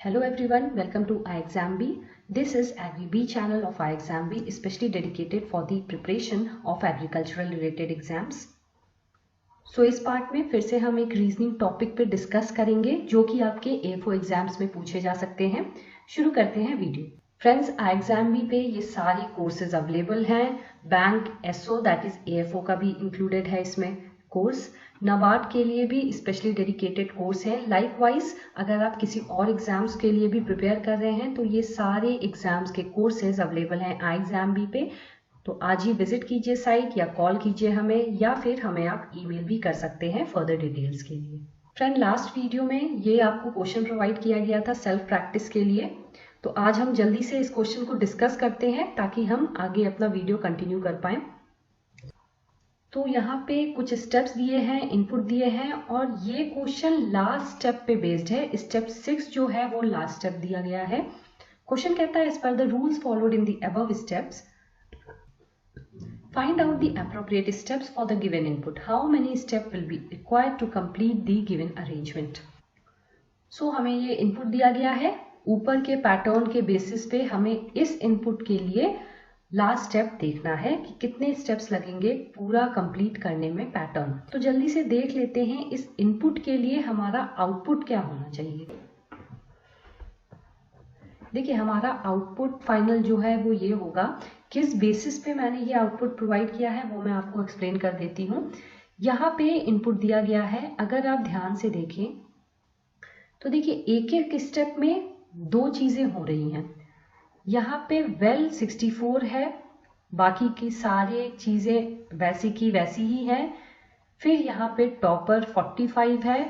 Hello everyone, welcome to iExamBee. This is AgriBee channel of iExamBee, especially dedicated for the preparation of agricultural related exams. So इस part में फिर से हम एक reasoning topic पे discuss करेंगे जो कि आपके AFO एग्जाम्स में पूछे जा सकते हैं। शुरू करते हैं वीडियो। फ्रेंड्स, iExamBee पे ये सारी कोर्सेज अवेलेबल हैं। Bank SO that is AFO का भी इंक्लूडेड है इसमें कोर्स। नाबार्ड के लिए भी स्पेशली डेडिकेटेड कोर्स है। लाइकवाइज अगर आप किसी और एग्जाम्स के लिए भी प्रिपेयर कर रहे हैं तो ये सारे एग्जाम्स के कोर्सेज अवेलेबल हैं iExamBee पे। तो आज ही विजिट कीजिए साइट या कॉल कीजिए हमें, या फिर हमें आप ईमेल भी कर सकते हैं फर्दर डिटेल्स के लिए। फ्रेंड, लास्ट वीडियो में ये आपको क्वेश्चन प्रोवाइड किया गया था सेल्फ प्रैक्टिस के लिए। तो आज हम जल्दी से इस क्वेश्चन को डिस्कस करते हैं ताकि हम आगे अपना वीडियो कंटिन्यू कर पाए। तो यहाँ पे कुछ स्टेप्स दिए हैं, इनपुट दिए हैं, और ये क्वेश्चन लास्ट स्टेप पे बेस्ड है। स्टेप 6 जो है वो लास्ट स्टेप दिया गया है। क्वेश्चन कहता है, as per the rules followed in the above steps find out the appropriate steps for the given input. How many steps will be required to complete the given arrangement? So हमें ये input दिया गया है। ऊपर के pattern के basis पे हमें इस इनपुट के लिए लास्ट स्टेप देखना है कि कितने स्टेप्स लगेंगे पूरा कंप्लीट करने में पैटर्न। तो जल्दी से देख लेते हैं इस इनपुट के लिए हमारा आउटपुट क्या होना चाहिए। देखिए, हमारा आउटपुट फाइनल जो है वो ये होगा। किस बेसिस पे मैंने ये आउटपुट प्रोवाइड किया है वो मैं आपको एक्सप्लेन कर देती हूँ। यहाँ पे इनपुट दिया गया है। अगर आप ध्यान से देखें तो देखिए एक एक स्टेप में दो चीजें हो रही हैं। यहाँ पे वेल 64 है, बाकी की सारी चीजें वैसी की वैसी ही हैं। फिर यहाँ पे टॉपर 45 है,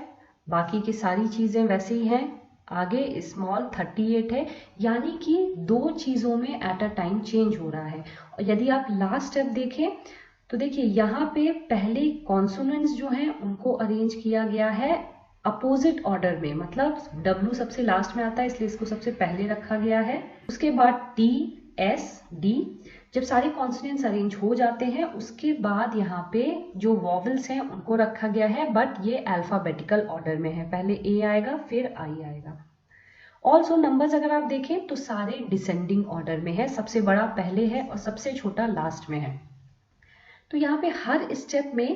बाकी की सारी चीजें वैसी ही हैं। आगे स्मॉल 38 है, यानी कि दो चीजों में एट अ टाइम चेंज हो रहा है। और यदि आप लास्ट स्टेप देखें तो देखिए यहाँ पे पहले कॉन्सोनेंट्स जो हैं उनको अरेंज किया गया है अपोजिट ऑर्डर में, मतलब W सबसे लास्ट में आता है इसलिए इसको सबसे पहले रखा गया है। उसके बाद T, S, D। जब सारे कॉन्सोनेंट्स अरेंज हो जाते हैं उसके बाद यहाँ पे जो वॉवल्स हैं उनको रखा गया है, बट ये अल्फाबेटिकल ऑर्डर में है। पहले A आएगा फिर I आएगा। ऑल्सो नंबर्स अगर आप देखें तो सारे डिसेंडिंग ऑर्डर में है। सबसे बड़ा पहले है और सबसे छोटा लास्ट में है। तो यहाँ पे हर स्टेप में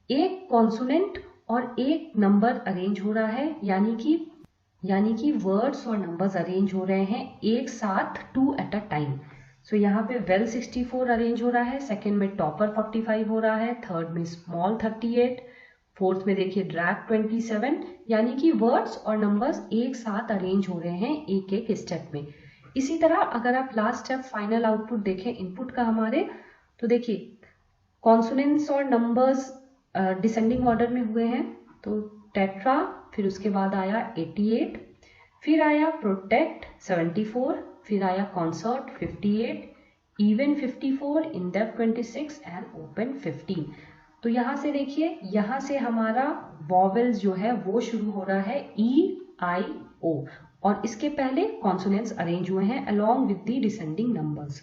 एक कॉन्सोनेंट और एक नंबर अरेंज हो रहा है, यानी कि वर्ड्स और नंबर्स अरेंज हो रहे हैं एक साथ, 2 एट अ टाइम। सो यहाँ पे वेल 64 अरेंज हो रहा है, सेकंड में टॉपर 45 हो रहा है, थर्ड में स्मॉल 38, फोर्थ में देखिए ड्रैग 27, यानी कि वर्ड्स और नंबर्स एक साथ अरेंज हो रहे हैं एक एक स्टेप में। इसी तरह अगर आप लास्ट स्टेप फाइनल आउटपुट देखें इनपुट का हमारे, तो देखिए कॉन्सोनेंट्स और नंबर्स डिसेंडिंग ऑर्डर में हुए हैं। तो टेट्रा, फिर उसके बाद आया 88, फिर आया प्रोटेक्ट 74, फिर आया concert 58, even 54, in depth 26 and open 15। तो यहाँ से देखिए, यहाँ से हमारा वॉवेल्स जो है वो शुरू हो रहा है E-I-O, और इसके पहले कॉन्सोनेंट्स अरेंज हुए हैं along with the descending numbers.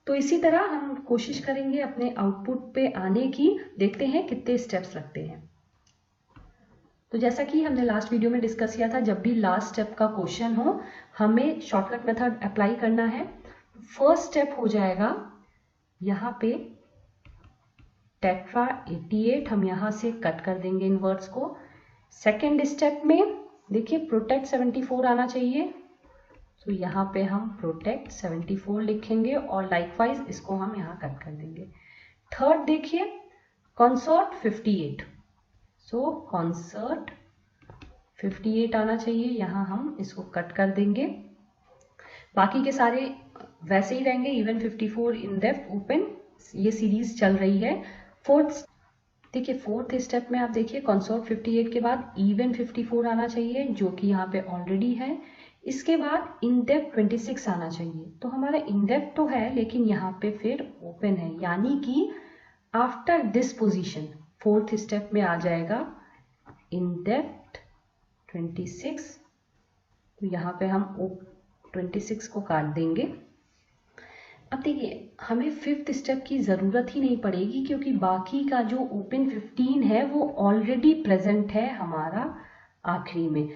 तो इसी तरह हम कोशिश करेंगे अपने आउटपुट पे आने की। देखते हैं कितने स्टेप्स लगते हैं। तो जैसा कि हमने लास्ट वीडियो में डिस्कस किया था, जब भी लास्ट स्टेप का क्वेश्चन हो हमें शॉर्टकट मेथड अप्लाई करना है। फर्स्ट स्टेप हो जाएगा यहाँ पे टेट्रा 88, हम यहाँ से कट कर देंगे इन वर्ड्स को। सेकेंड स्टेप में देखिए प्रोटेक्ट 74 आना चाहिए, तो यहाँ पे हम प्रोटेक्ट 74 लिखेंगे और लाइकवाइज इसको हम यहाँ कट कर देंगे। थर्ड देखिए कॉन्सर्ट 58, सो कॉन्सर्ट 58 आना चाहिए, यहाँ हम इसको कट कर देंगे। बाकी के सारे वैसे ही रहेंगे, इवन 54, इन डेप्थ, ओपन, ये सीरीज चल रही है। फोर्थ देखिए, फोर्थ स्टेप में आप देखिए कॉन्सर्ट 58 के बाद इवन 54 आना चाहिए जो कि यहाँ पे ऑलरेडी है। इसके बाद इन डेप्थ 26 आना चाहिए। तो हमारा इन डेप्थ तो है लेकिन यहाँ पे फिर ओपन है, यानी कि after this position fourth step में आ जाएगा इन डेप्थ 26। तो यहाँ पे हम 26 को काट देंगे। अब देखिए हमें फिफ्थ स्टेप की जरूरत ही नहीं पड़ेगी क्योंकि बाकी का जो ओपन 15 है वो ऑलरेडी प्रेजेंट है हमारा आखिरी में।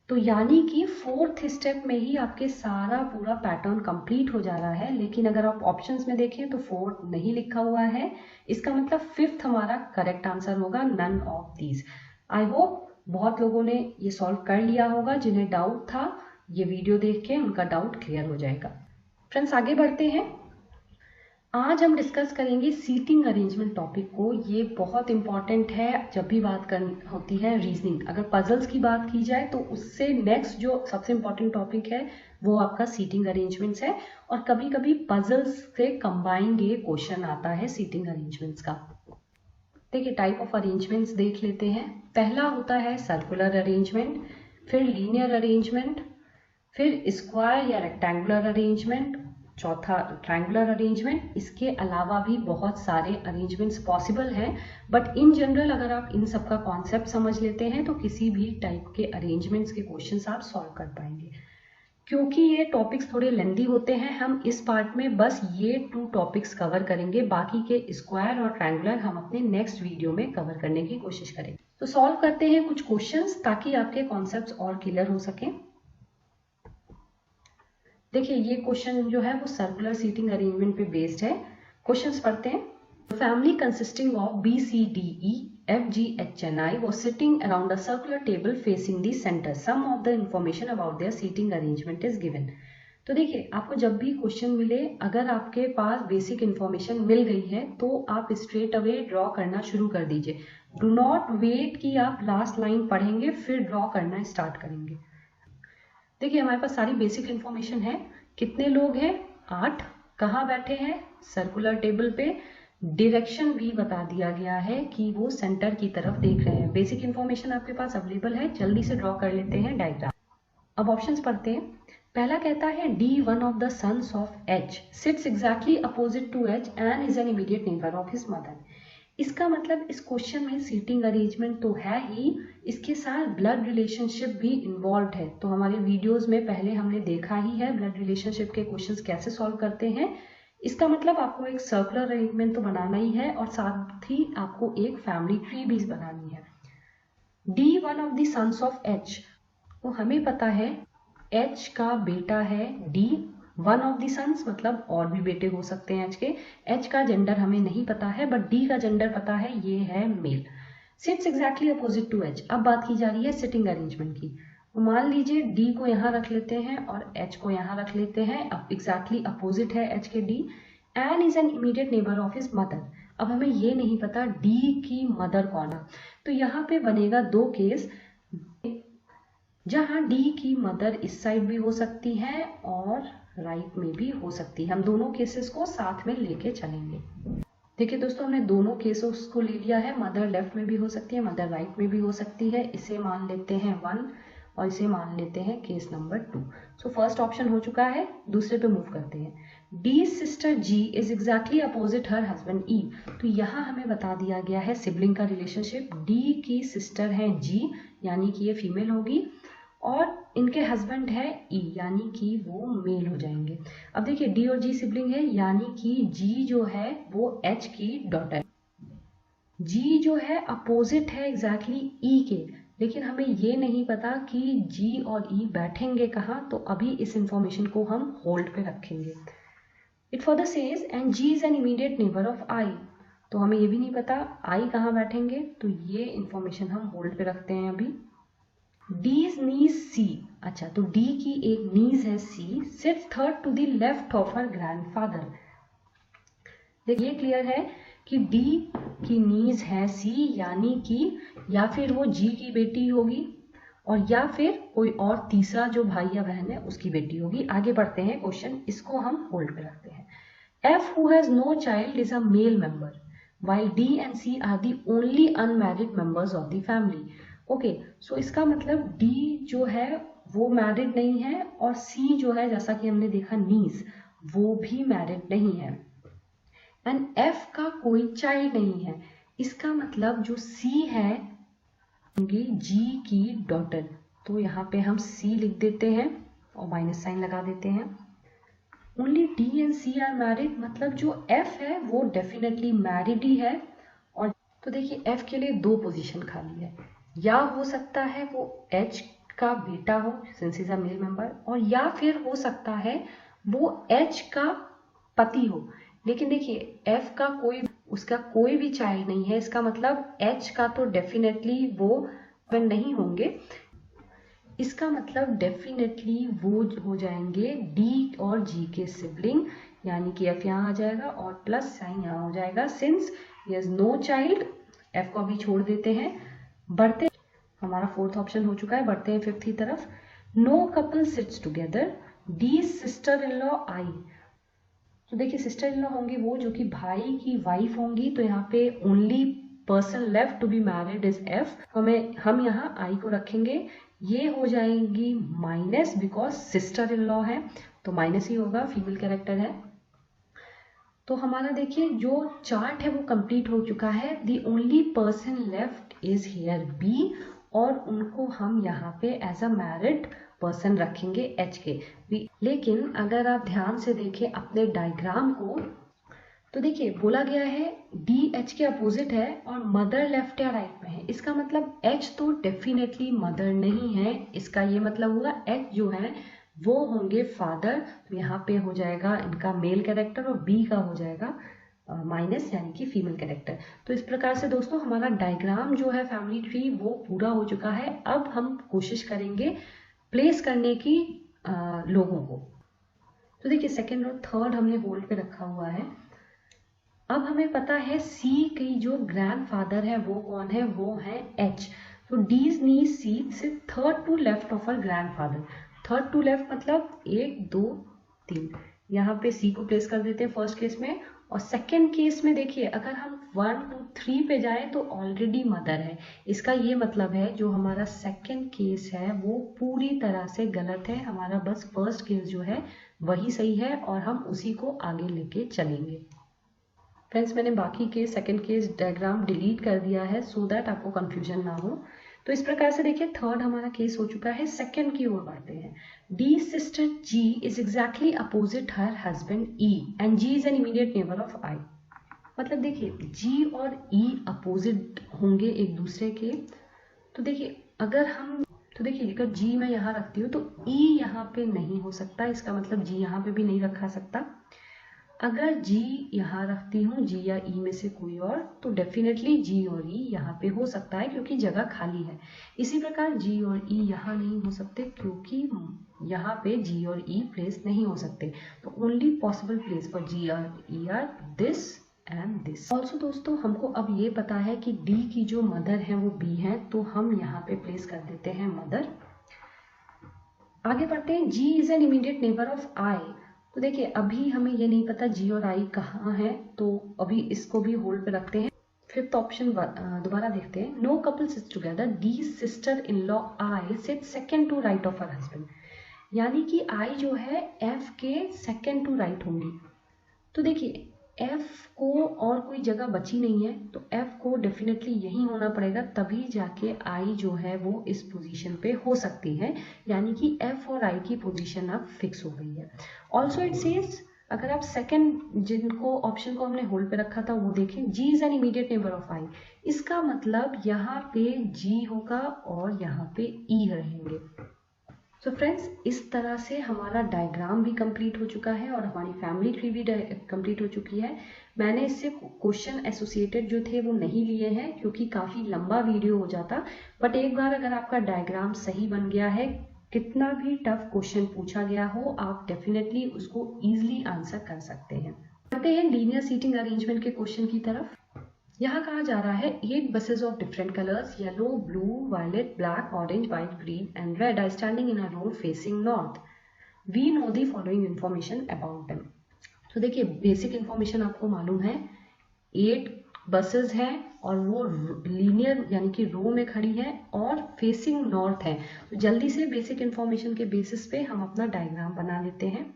तो यानी कि फोर्थ स्टेप में ही आपके सारा पूरा पैटर्न कंप्लीट हो जा रहा है। लेकिन अगर आप ऑप्शंस में देखें तो फोर्थ नहीं लिखा हुआ है, इसका मतलब फिफ्थ हमारा करेक्ट आंसर होगा, none of these. I hope बहुत लोगों ने ये सॉल्व कर लिया होगा, जिन्हें डाउट था ये वीडियो देख के उनका डाउट क्लियर हो जाएगा। फ्रेंड्स आगे बढ़ते हैं। आज हम डिस्कस करेंगे सीटिंग अरेंजमेंट टॉपिक को। ये बहुत इंपॉर्टेंट है जब भी बात होती है रीजनिंग। अगर पजल्स की बात की जाए तो उससे नेक्स्ट जो सबसे इंपॉर्टेंट टॉपिक है वो आपका सीटिंग अरेंजमेंट्स है, और कभी कभी पजल्स से कंबाइंड ये क्वेश्चन आता है सीटिंग अरेंजमेंट्स का। देखिए टाइप ऑफ अरेंजमेंट्स देख लेते हैं। पहला होता है सर्कुलर अरेंजमेंट, फिर लीनियर अरेंजमेंट, फिर स्क्वायर या रेक्टेंगुलर अरेंजमेंट, चौथा ट्रायंगुलर अरेंजमेंट। इसके अलावा भी बहुत सारे अरेंजमेंट्स पॉसिबल हैं, बट इन जनरल अगर आप इन सब का कॉन्सेप्ट समझ लेते हैं तो किसी भी टाइप के अरेंजमेंट्स के क्वेश्चंस आप सॉल्व कर पाएंगे। क्योंकि ये टॉपिक्स थोड़े लेंदी होते हैं, हम इस पार्ट में बस ये 2 टॉपिक्स कवर करेंगे, बाकी के स्क्वायर और ट्रायंगुलर हम अपने नेक्स्ट वीडियो में कवर करने की कोशिश करेंगे। तो सॉल्व करते हैं कुछ क्वेश्चंस ताकि आपके कॉन्सेप्ट्स और क्लियर हो सकें। देखिए ये क्वेश्चन जो है वो सर्कुलर सीटिंग अरेंजमेंट पे बेस्ड है। क्वेश्चंस पढ़ते हैं। Family consisting of BCDE FGHNI was sitting around a circular table facing the center. Some of the information about their seating arrangement is given. तो देखिए आपको जब भी क्वेश्चन मिले, अगर आपके पास बेसिक इंफॉर्मेशन मिल गई है तो आप स्ट्रेट अवे ड्रॉ करना शुरू कर दीजिए। डू नॉट वेट कि आप लास्ट लाइन पढ़ेंगे फिर ड्रॉ करना स्टार्ट करेंगे। देखिए हमारे पास सारी बेसिक इंफॉर्मेशन है। कितने लोग हैं? 8। कहाँ बैठे हैं? सर्कुलर टेबल पे। डायरेक्शन भी बता दिया गया है कि वो सेंटर की तरफ देख रहे हैं। बेसिक इंफॉर्मेशन आपके पास अवेलेबल है, जल्दी से ड्रॉ कर लेते हैं डायग्राम। अब ऑप्शंस पढ़ते हैं। पहला कहता है D one of the sons of H sits exactly opposite to H and is an immediate neighbor of his mother. इसका मतलब इस क्वेश्चन में सीटिंग अरेंजमेंट तो है ही, इसके साथ ब्लड रिलेशनशिप भी इन्वॉल्व है। तो हमारे वीडियोस में पहले हमने देखा ही है ब्लड रिलेशनशिप के क्वेश्चंस कैसे सॉल्व करते हैं। इसका मतलब आपको एक सर्कुलर अरेंजमेंट तो बनाना ही है और साथ ही आपको एक फैमिली ट्री भी बनानी है। D one of the sons of H, तो हमें पता है H का बेटा है D। One of the sons मतलब और भी बेटे हो सकते हैं H के। H का जेंडर हमें नहीं पता है बट D का जेंडर पता है, ये है male. Sits exactly opposite to H। अब बात की जा रही है सिटिंग अरेंजमेंट की। तो मान लीजिए D को यहाँ रख लेते हैं और H को यहाँ रख लेते हैं। अब एग्जैक्टली अपोजिट है H के D। And is an immediate neighbour of his mother. अब हमें ये नहीं पता D की मदर कौन है, तो यहाँ पे बनेगा 2 केस, जहाँ D की मदर इस साइड भी हो सकती है और राइट में भी हो सकती है। हम दोनों केसेस को साथ में लेके चलेंगे। देखिए दोस्तों हमने दोनों केसेस को ले लिया है। मदर लेफ्ट में भी हो सकती है, मदर राइट में भी हो सकती है। इसे मान लेते हैं 1 और इसे मान लेते हैं case number 2। So first option हो चुका है, दूसरे पे मूव करते हैं। D sister G is exactly opposite her husband E। तो यहाँ हमें बता दिया गया है सिबलिंग का रिलेशनशिप। D की सिस्टर है G यानी कि ये फीमेल होगी और इनके हस्बैंड है E यानी कि वो मेल हो जाएंगे। अब देखिए D और G सिबलिंग है यानी कि G जो है वो H की डॉटर। G जो है अपोजिट है एग्जैक्टली E के, लेकिन हमें ये नहीं पता कि G और E बैठेंगे कहाँ, तो अभी इस इंफॉर्मेशन को हम होल्ड पे रखेंगे। It further says and G is an immediate neighbour of I। तो हमें ये भी नहीं पता I कहाँ बैठेंगे, तो ये इंफॉर्मेशन हम होल्ड पे रखते हैं अभी। D's niece C, अच्छा तो D की एक नीज है C, sits third to the left of her grandfather। देखिए क्लियर है कि D की नीज है C यानी कि या फिर वो G की बेटी होगी और या फिर कोई और तीसरा जो भाई या बहन है उसकी बेटी होगी। आगे बढ़ते हैं क्वेश्चन, इसको हम होल्ड पे रखते हैं। F who has no child is a male member while D and C are the only unmarried members of the family। Okay so इसका मतलब D जो है वो मैरिड नहीं है और C जो है जैसा कि हमने देखा नीस वो भी मैरिड नहीं है एंड F का कोई चाइल्ड नहीं है। इसका मतलब जो C है होंगी G की डॉटर। तो यहाँ पे हम C लिख देते हैं और माइनस साइन लगा देते हैं। Only D and C are married, मतलब जो F है वो डेफिनेटली मैरिड ही है। और तो देखिए F के लिए 2 पोजीशन खाली है, या हो सकता है वो H का बेटा हो, since is a male member, और या फिर हो सकता है वो H का पति हो। लेकिन देखिए F का उसका कोई भी चाइल्ड नहीं है, इसका मतलब H का तो डेफिनेटली वो नहीं होंगे, इसका मतलब डेफिनेटली वो हो जाएंगे D और G के सिबलिंग, यानी कि F यहाँ आ जाएगा और प्लस साइन यहाँ हो जाएगा। Since yes no child, F को अभी छोड़ देते हैं। बढ़ते, हमारा फोर्थ ऑप्शन हो चुका है, बढ़ते हैं फिफ्थ की तरफ। No couple sits together, D sister in law I. तो देखिए सिस्टर इन लॉ होंगी वो जो कि भाई की वाइफ होंगी, तो यहाँ पे only person left to be married is F. हम यहाँ आई को रखेंगे, ये हो जाएंगी minus, because sister in law है तो माइनस ही होगा, फीमेल कैरेक्टर है। तो हमारा देखिए जो चार्ट है वो कंप्लीट हो चुका है। The only person left is here B, और उनको हम यहाँ पे एज अ मैरिड पर्सन रखेंगे एच के। लेकिन अगर आप ध्यान से देखें अपने डायग्राम को, तो देखिए बोला गया है डी एच के अपोजिट है और मदर लेफ्ट या राइट में है। इसका मतलब एच तो डेफिनेटली मदर नहीं है, इसका ये मतलब हुआ एच जो है वो होंगे फादर। तो यहाँ पे हो जाएगा इनका मेल कैरेक्टर और बी का हो जाएगा माइनस, यानी कि फीमेल कैरेक्टर। तो इस प्रकार से दोस्तों हमारा डायग्राम जो है फैमिली ट्री वो पूरा हो चुका है। अब हम कोशिश करेंगे प्लेस करने की लोगों को। तो देखिए सेकेंड और थर्ड हमने होल्ड पे रखा हुआ है। अब हमें पता है सी की जो ग्रैंडफादर है वो कौन है, वो है एच। तो डीज नी सी से third to left of her grandfather. Third to left मतलब 1 2 3, यहाँ पे सी को प्लेस कर देते हैं फर्स्ट केस में। और सेकेंड केस में देखिए अगर हम 1 2 3 पे जाए तो ऑलरेडी मदर है। इसका ये मतलब है जो हमारा सेकेंड केस है वो पूरी तरह से गलत है, हमारा बस फर्स्ट केस जो है वही सही है और हम उसी को आगे लेके चलेंगे। फ्रेंड्स मैंने बाकी के सेकंड केस डायग्राम डिलीट कर दिया है सो दैट आपको कंफ्यूजन ना हो। तो इस प्रकार से देखिए थर्ड हमारा केस हो चुका है। सेकंड की ओर बढ़ते हैं। D sister G is exactly opposite her husband E and G is an immediate neighbour of I. मतलब देखिए जी और ई अपोजिट होंगे एक दूसरे के। तो देखिए अगर जी मैं यहाँ रखती हूँ तो ई यहाँ पे नहीं हो सकता, इसका मतलब जी यहाँ पे भी नहीं रखा सकता। अगर जी यहाँ रखती हूँ, जी या ई में से कोई और, तो डेफिनेटली जी और ई यहाँ पे हो सकता है क्योंकि जगह खाली है। इसी प्रकार जी और ई यहाँ नहीं हो सकते क्योंकि यहाँ पे जी और ई प्लेस नहीं हो सकते। तो ओनली पॉसिबल प्लेस फॉर जी और E R this and this. Also दोस्तों हमको अब ये पता है कि डी की जो मदर है वो बी है, तो हम यहाँ पे प्लेस कर देते हैं मदर। आगे बढ़ते हैं। G is an immediate neighbour of I. तो देखिए अभी हमें ये नहीं पता जी और आई कहाँ है, तो अभी इसको भी होल्ड पे रखते हैं। फिफ्थ ऑप्शन दोबारा देखते हैं। No couple sits together, D sister in law I sit second to right of her husband. यानी कि आई जो है एफ के सेकंड टू राइट होंगी। तो देखिए एफ को और कोई जगह बची नहीं है, तो एफ को डेफिनेटली यही होना पड़ेगा, तभी जाके आई जो है वो इस पोजीशन पे हो सकती है। यानी कि एफ और आई की पोजीशन अब फिक्स हो गई है। ऑल्सो इट सेज अगर आप सेकंड जिनको ऑप्शन को हमने होल्ड पे रखा था वो देखें, G is an immediate neighbour of I. इसका मतलब यहाँ पे जी होगा और यहाँ पे ई रहेंगे। तो फ्रेंड्स इस तरह से हमारा डायग्राम भी कंप्लीट हो चुका है और हमारी फैमिली ट्री भी कंप्लीट हो चुकी है। मैंने इससे क्वेश्चन एसोसिएटेड जो थे वो नहीं लिए हैं क्योंकि काफ़ी लंबा वीडियो हो जाता, बट एक बार अगर आपका डायग्राम सही बन गया है, कितना भी टफ क्वेश्चन पूछा गया हो, आप डेफिनेटली उसको ईजिली आंसर कर सकते हैं। बढ़ते हैं लीनियर सीटिंग अरेंजमेंट के क्वेश्चन की तरफ। यहाँ कहा जा रहा है 8 buses of different colors yellow, blue, violet, black, orange, white, green and red are standing in a row facing north. We know the following information about them. तो देखिए बेसिक इंफॉर्मेशन आपको मालूम है, 8 बसेस हैं और वो लीनियर यानी कि रो में खड़ी है और फेसिंग नॉर्थ है। तो जल्दी से बेसिक इंफॉर्मेशन के बेसिस पे हम अपना डायग्राम बना लेते हैं।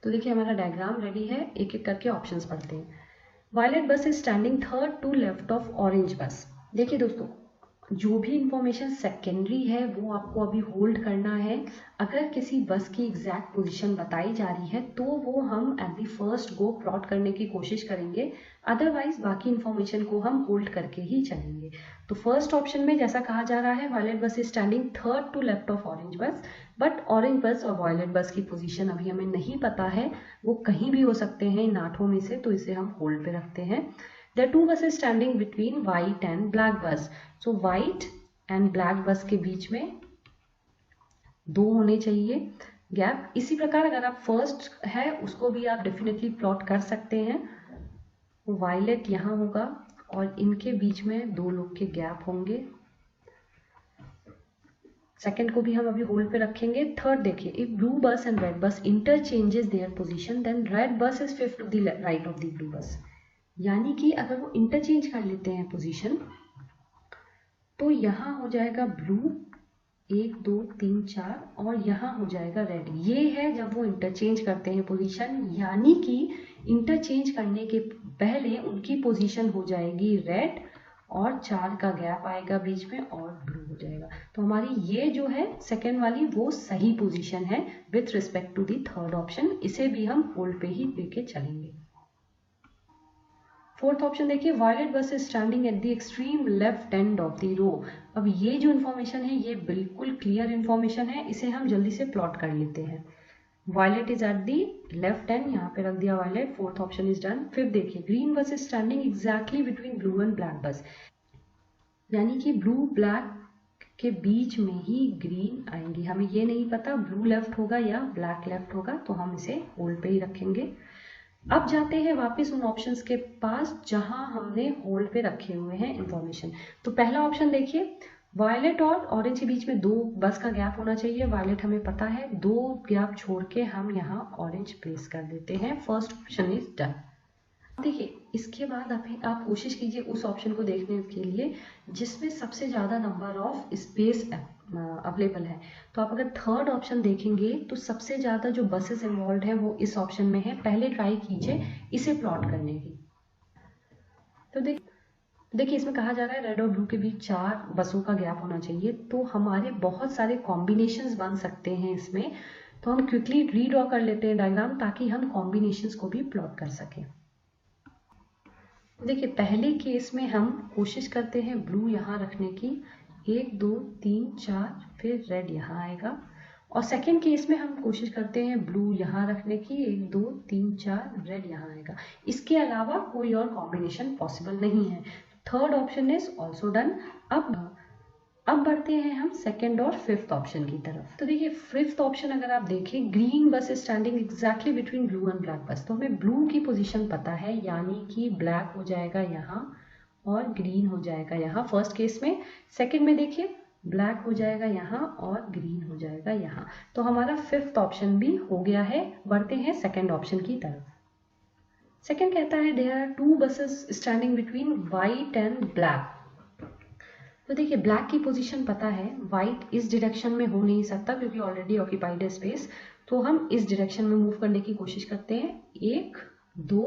तो देखिए हमारा डायग्राम रेडी है, एक एक करके ऑप्शंस पढ़ते हैं। Violet bus is standing third to left of orange bus. देखिए दोस्तों जो भी इंफॉर्मेशन सेकेंडरी है वो आपको अभी होल्ड करना है। अगर किसी बस की एग्जैक्ट पोजीशन बताई जा रही है तो वो हम at the first go plot करने की कोशिश करेंगे, अदरवाइज बाकी इंफॉर्मेशन को हम होल्ड करके ही चलेंगे। तो फर्स्ट ऑप्शन में जैसा कहा जा रहा है, violet bus is standing third to left of orange bus, but orange bus और वायलेट बस की पोजीशन अभी हमें नहीं पता है, वो कहीं भी हो सकते हैं इन आठों में से, तो इसे हम होल्ड पे रखते हैं। There are two buses standing between white and black bus. So white and black bus के बीच में 2 होने चाहिए गैप। इसी प्रकार अगर आप फर्स्ट है उसको भी आप डेफिनेटली प्लॉट कर सकते हैं। वायलेट यहाँ होगा और इनके बीच में 2 लोग के गैप होंगे। सेकेंड को भी हम अभी होल्ड पे रखेंगे। थर्ड देखिए, if blue bus and red bus interchanges their position then red bus is fifth to the right of the blue bus. यानी कि अगर वो इंटरचेंज कर लेते हैं पोजीशन तो यहाँ हो जाएगा ब्लू 1 2 3 4 और यहाँ हो जाएगा रेड। ये है जब वो इंटरचेंज करते हैं पोजीशन, यानी कि इंटरचेंज करने के पहले उनकी पोजीशन हो जाएगी रेड और 4 का गैप आएगा बीच में और ब्लू हो जाएगा। तो हमारी ये जो है सेकेंड वाली वो सही पोजीशन है with respect to the third option. इसे भी हम होल्ड पे ही लेके चलेंगे। फोर्थ ऑप्शन देखिए, violet bus is standing at the extreme left end of the row. अब ये जो इन्फॉर्मेशन है ये बिल्कुल क्लियर इन्फॉर्मेशन है, इसे हम जल्दी से प्लॉट कर लेते हैं। Violet is at the left end, यहाँ पे रख दिया violet. Fourth option is done. Fifth देखिए, green bus is standing exactly between blue and black bus, यानी कि ब्लू ब्लैक के बीच में ही ग्रीन आएंगी। हमें ये नहीं पता ब्लू लेफ्ट होगा या ब्लैक लेफ्ट होगा, तो हम इसे होल्ड पे ही रखेंगे। अब जाते हैं वापस उन ऑप्शंस के पास जहां हमने होल्ड पे रखे हुए हैं इंफॉर्मेशन। तो पहला ऑप्शन देखिए, वायलेट और ऑरेंज के बीच में 2 बस का गैप होना चाहिए। वायलेट हमें पता है, 2 गैप छोड़ के हम यहाँ ऑरेंज प्लेस कर देते हैं। First option is done. देखिए इसके बाद आप कोशिश कीजिए उस ऑप्शन को देखने के लिए जिसमें सबसे ज्यादा नंबर ऑफ स्पेस अवेलेबल है। तो आप अगर थर्ड ऑप्शन देखेंगे तो सबसे ज्यादा जो बसेस इन्वॉल्व है वो इस ऑप्शन में है। पहले ट्राई कीजिए इसे प्लॉट करने की। तो देखिए इसमें कहा जा रहा है रेड और ब्लू के बीच 4 बसों का गैप होना चाहिए, तो हमारे बहुत सारे कॉम्बिनेशंस बन सकते हैं इसमें। तो हम क्विकली रीड्रॉ कर लेते हैं डायग्राम ताकि हम कॉम्बिनेशंस को भी प्लॉट कर सकें। देखिए पहले केस में हम कोशिश करते हैं ब्लू यहाँ रखने की, 1 2 3 4, फिर रेड यहाँ आएगा। और सेकेंड केस में हम कोशिश करते हैं ब्लू यहाँ रखने की, 1 2 3 4, रेड यहाँ आएगा। इसके अलावा कोई और कॉम्बिनेशन पॉसिबल नहीं है। Third option is also done. अब बढ़ते हैं हम सेकेंड और फिफ्थ ऑप्शन की तरफ। तो देखिए फिफ्थ ऑप्शन अगर आप देखें, green bus is standing exactly between blue and black बस। तो हमें ब्लू की पोजीशन पता है, यानी कि ब्लैक हो जाएगा यहाँ और ग्रीन हो जाएगा यहाँ फर्स्ट केस में। सेकेंड में देखिए ब्लैक हो जाएगा यहाँ और ग्रीन हो जाएगा यहाँ। तो हमारा फिफ्थ ऑप्शन भी हो गया है। बढ़ते हैं सेकेंड ऑप्शन की तरफ। सेकेंड कहता है there are 2 buses standing between white and black. तो देखिए ब्लैक की पोजीशन पता है, व्हाइट इस डायरेक्शन में हो नहीं सकता क्योंकि ऑलरेडी ऑक्यूपाइड है स्पेस। तो हम इस डायरेक्शन में मूव करने की कोशिश करते हैं, 1 2।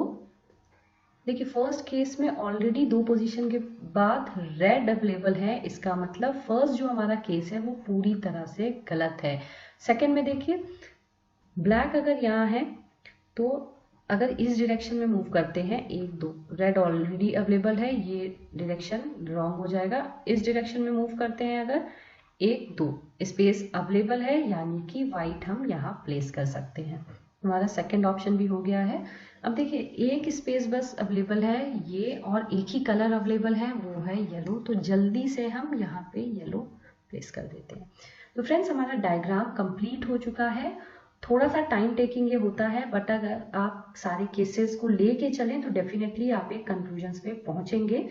देखिए फर्स्ट केस में ऑलरेडी 2 पोजीशन के बाद रेड अवेलेबल है, इसका मतलब फर्स्ट जो हमारा केस है वो पूरी तरह से गलत है। सेकेंड में देखिए ब्लैक अगर यहाँ है तो अगर इस डायरेक्शन में मूव करते हैं 1 2, रेड ऑलरेडी अवेलेबल है, ये डायरेक्शन रॉन्ग हो जाएगा। इस डायरेक्शन में मूव करते हैं अगर 1 2, स्पेस अवेलेबल है, यानी कि व्हाइट हम यहाँ प्लेस कर सकते हैं। हमारा सेकंड ऑप्शन भी हो गया है। अब देखिए एक स्पेस बस अवेलेबल है ये, और एक ही कलर अवेलेबल है वो है येलो। तो जल्दी से हम यहाँ पे येलो प्लेस कर देते हैं। तो फ्रेंड्स हमारा डायग्राम कंप्लीट हो चुका है। थोड़ा सा टाइम टेकिंग ये होता है, बट अगर आप सारे केसेस को लेके चलें तो डेफिनेटली आप एक कंक्लूजन्स पे पहुंचेंगे।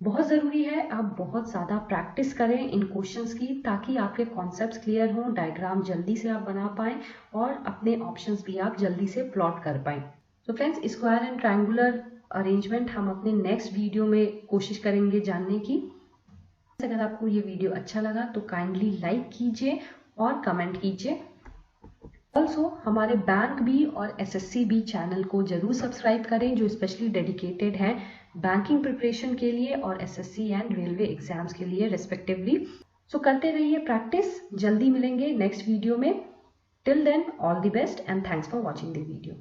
बहुत ज़रूरी है आप बहुत ज़्यादा प्रैक्टिस करें इन क्वेश्चंस की, ताकि आपके कॉन्सेप्ट्स क्लियर हों, डायग्राम जल्दी से आप बना पाएं और अपने ऑप्शंस भी आप जल्दी से प्लॉट कर पाएं। तो friends square and triangular arrangement हम अपने नेक्स्ट वीडियो में कोशिश करेंगे जानने की। अगर आपको ये वीडियो अच्छा लगा तो काइंडली लाइक कीजिए और कमेंट कीजिए। ऑल्सो हमारे बैंक बी और एसएससी बी चैनल को जरूर सब्सक्राइब करें, जो स्पेशली डेडिकेटेड हैं बैंकिंग प्रिपरेशन के लिए और एसएससी एंड रेलवे एग्जाम्स के लिए रेस्पेक्टिवली। सो करते रहिए प्रैक्टिस, जल्दी मिलेंगे नेक्स्ट वीडियो में। Till then all the best and thanks for watching the video.